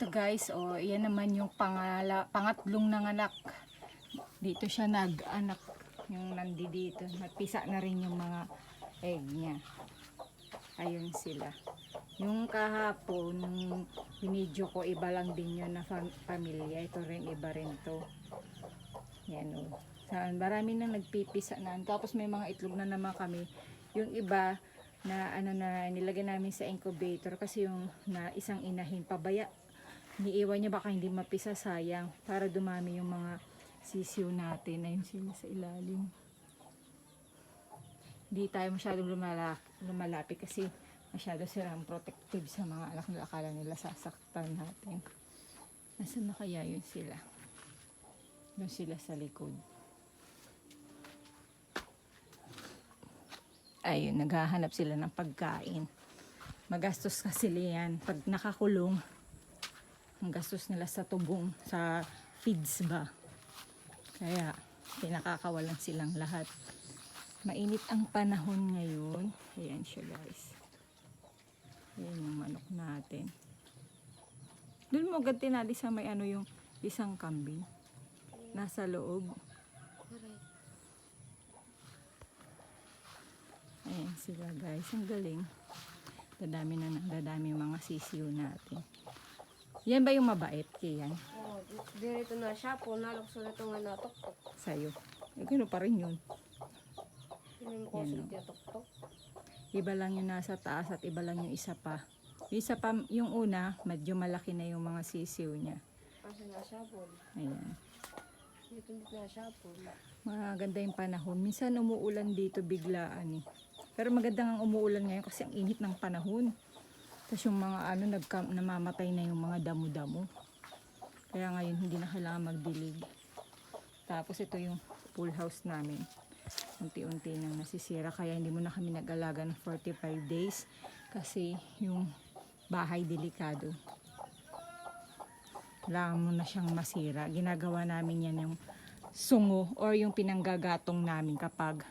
ito guys, oh, yan naman yung pangatlong nanganak. Dito siya nag-anak, yung nandito. Nagpisa na rin yung mga egg niya. Ayun sila. Yung kahapon, binidyo ko, iba lang din yun na pamilya. Ito rin, iba rin to. Yan o. Marami nang nagpipisa na. Tapos may mga itlog na naman kami. Yung iba, na nilagay namin sa incubator kasi yung na isang inahin pabaya. Iniiwan niya baka hindi mapisa, sayang. Para dumami yung mga sisiw natin. Ayun sila sa ilalim. Hindi tayo masyadong lumalapit kasi masyado silang protective sa mga anak nila. Akala nila sasaktan natin. Nasaan na kaya yun sila? Doon sila sa likod. Ayun, naghahanap sila ng pagkain. Magastos kasi yan. Pag nakakulong, ang gastos nila sa tubong, sa feeds ba. Kaya, pinakakawalan silang lahat. Mainit ang panahon ngayon. Ayan siya guys. Ayan yung manok natin. Doon mo agad tinali sa may ano yung isang kambing. Nasa loob. Ayan sila guys. Ang galing. Dadami yung mga sisiw natin. Yan ba yung mabait? Kiyan? Oo, dirito na siya po. Nalukso na ito nga natok-tok. Sa'yo. Eh, gano'n pa rin yun. Hindi mo ko Yan, siya tok-tok. Iba lang yung nasa taas at iba lang yung isa pa. Yung isa pa, yung una, medyo malaki na yung mga sisiw niya. Kasi na siya po. Ayan. Dito na siya po. Maganda yung panahon. Minsan umuulan dito biglaan eh. Pero maganda nga umuulan ngayon kasi ang init ng panahon. Tapos yung mga namamatay na yung mga damo-damo. Kaya ngayon hindi na kailangan magdilig. Tapos ito yung pool house namin. Unti-unti nang nasisira. Kaya hindi mo na kami nag-alaga ng 45 days. Kasi yung bahay delikado. Kailangan mo na siyang masira. Ginagawa namin yan yung sungo or yung pinanggagatong namin kapag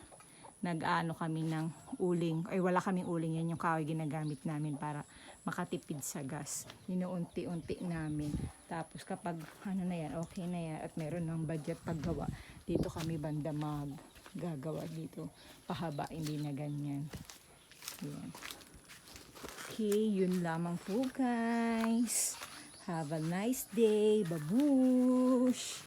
nag-ano kami ng uling. Ay wala kaming uling, yan yung kahoy ginagamit namin para makatipid sa gas. Inuunti-unti namin. Tapos kapag ano na yan, okay na yan at meron ng budget paggawa, dito kami banda gagawa dito. Pahaba, hindi na ganyan. Yan. Okay, yun lamang po guys. Have a nice day. Babush!